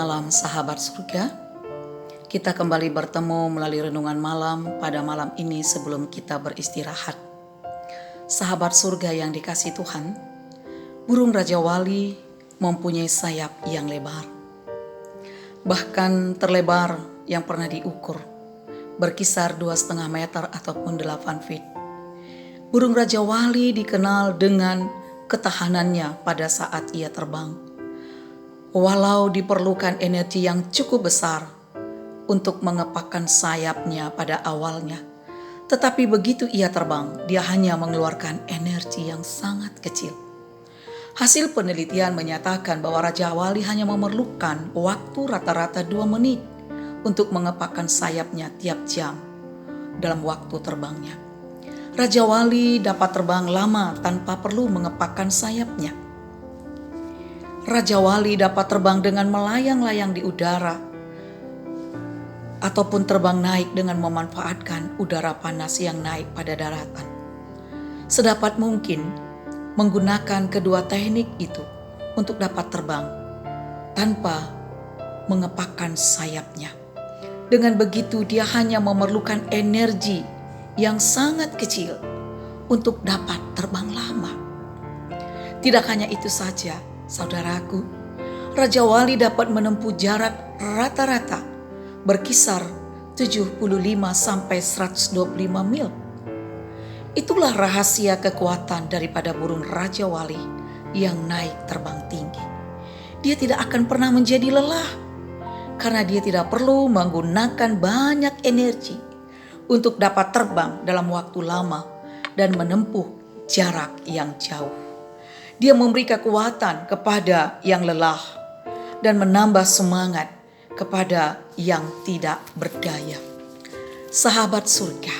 malam sahabat surga. Kita kembali bertemu melalui renungan malam pada malam ini sebelum kita beristirahat. Sahabat surga yang dikasihi Tuhan, burung Raja Wali mempunyai sayap yang lebar. Bahkan terlebar yang pernah diukur, berkisar 2,5 meter ataupun 8 feet. Burung Raja Wali dikenal dengan ketahanannya pada saat ia terbang. Walau diperlukan energi yang cukup besar untuk mengepakkan sayapnya pada awalnya, tetapi begitu ia terbang, dia hanya mengeluarkan energi yang sangat kecil. Hasil penelitian menyatakan bahwa Raja Wali hanya memerlukan waktu rata-rata 2 menit untuk mengepakkan sayapnya tiap jam dalam waktu terbangnya. Raja Wali dapat terbang lama tanpa perlu mengepakkan sayapnya. Raja Wali dapat terbang dengan melayang-layang di udara ataupun terbang naik dengan memanfaatkan udara panas yang naik pada daratan. Sedapat mungkin menggunakan kedua teknik itu untuk dapat terbang tanpa mengepakkan sayapnya. Dengan begitu dia hanya memerlukan energi yang sangat kecil untuk dapat terbang lama. Tidak hanya itu saja, saudaraku, Raja Wali dapat menempuh jarak rata-rata berkisar 75 sampai 125 mil. Itulah rahasia kekuatan daripada burung Raja Wali yang naik terbang tinggi. Dia tidak akan pernah menjadi lelah karena dia tidak perlu menggunakan banyak energi untuk dapat terbang dalam waktu lama dan menempuh jarak yang jauh. Dia memberi kekuatan kepada yang lelah dan menambah semangat kepada yang tidak berdaya. Sahabat surga,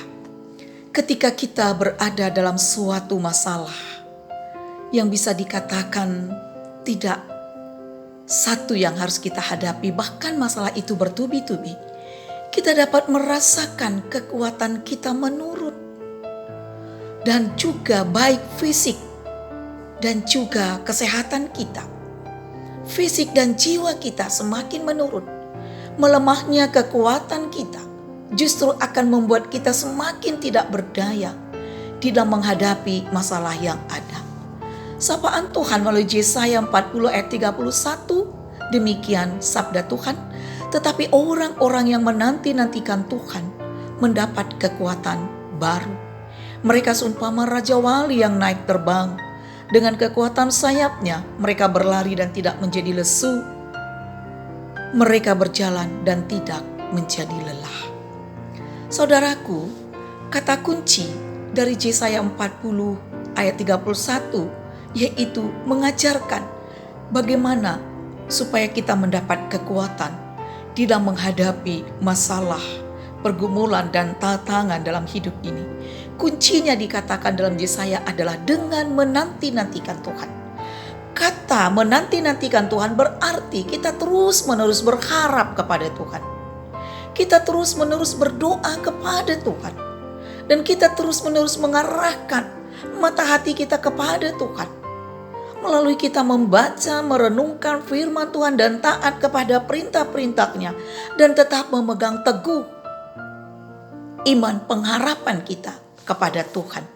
ketika kita berada dalam suatu masalah yang bisa dikatakan tidak satu yang harus kita hadapi, bahkan masalah itu bertubi-tubi, kita dapat merasakan kekuatan kita menurun. Dan juga baik fisik dan juga kesehatan kita, fisik dan jiwa kita semakin menurun. Melemahnya kekuatan kita justru akan membuat kita semakin tidak berdaya di dalam menghadapi masalah yang ada. Sapaan Tuhan melalui Yesaya 40 ayat 31, demikian sabda Tuhan. Tetapi orang-orang yang menanti-nantikan Tuhan mendapat kekuatan baru. Mereka seumpama Raja Wali yang naik terbang. Dengan kekuatan sayapnya, mereka berlari dan tidak menjadi lesu. Mereka berjalan dan tidak menjadi lelah. Saudaraku, kata kunci dari Yesaya 40 ayat 31 yaitu mengajarkan bagaimana supaya kita mendapat kekuatan di dalam menghadapi masalah, pergumulan dan tantangan dalam hidup ini. Kuncinya dikatakan dalam Yesaya adalah dengan menanti-nantikan Tuhan. Kata menanti-nantikan Tuhan berarti kita terus-menerus berharap kepada Tuhan. Kita terus-menerus berdoa kepada Tuhan. Dan kita terus-menerus mengarahkan mata hati kita kepada Tuhan. Melalui kita membaca, merenungkan firman Tuhan dan taat kepada perintah-perintahnya. Dan tetap memegang teguh iman pengharapan kita kepada Tuhan.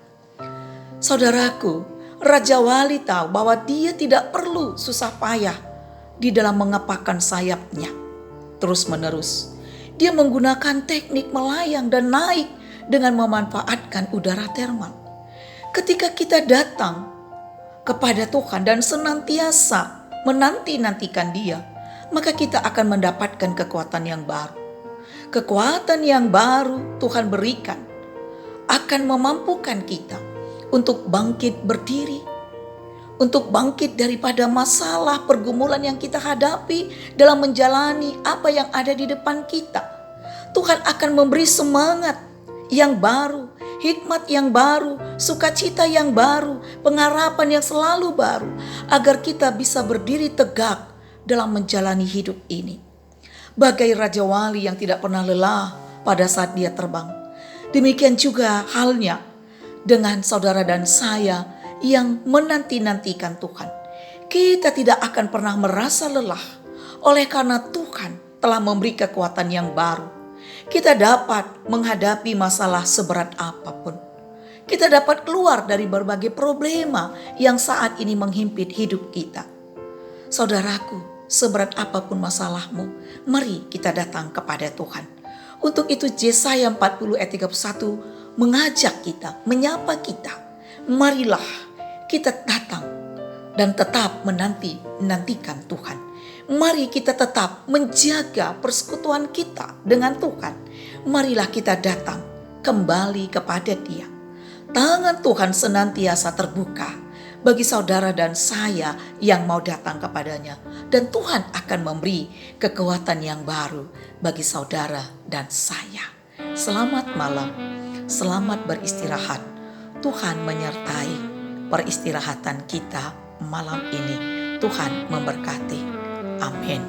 Saudaraku, Raja Wali tahu bahwa dia tidak perlu susah payah di dalam mengepakkan sayapnya terus-menerus. Dia menggunakan teknik melayang dan naik dengan memanfaatkan udara termal. Ketika kita datang kepada Tuhan dan senantiasa menanti-nantikan Dia, maka kita akan mendapatkan kekuatan yang baru. Kekuatan yang baru Tuhan berikan akan memampukan kita untuk bangkit berdiri, untuk bangkit daripada masalah pergumulan yang kita hadapi dalam menjalani apa yang ada di depan kita. Tuhan akan memberi semangat yang baru, hikmat yang baru, sukacita yang baru, pengharapan yang selalu baru, agar kita bisa berdiri tegak dalam menjalani hidup ini. Bagai Raja Wali yang tidak pernah lelah pada saat dia terbang. Demikian juga halnya dengan saudara dan saya yang menanti-nantikan Tuhan. Kita tidak akan pernah merasa lelah Oleh karena Tuhan telah memberi kekuatan yang baru, kita dapat menghadapi masalah seberat apapun. Kita dapat keluar dari berbagai problema yang saat ini menghimpit hidup kita. Saudaraku, seberat apapun masalahmu, mari kita datang kepada Tuhan. Untuk itu Yesaya 40 ayat 31 mengajak kita, menyapa kita. Marilah kita datang dan tetap menantikan Tuhan. Mari kita tetap menjaga persekutuan kita dengan Tuhan. Marilah kita datang kembali kepada Dia. Tangan Tuhan senantiasa terbuka bagi saudara dan saya yang mau datang kepadanya. Dan Tuhan akan memberi kekuatan yang baru bagi saudara dan saya. Selamat malam, selamat beristirahat. Tuhan menyertai peristirahatan kita malam ini. Tuhan memberkati. Amin.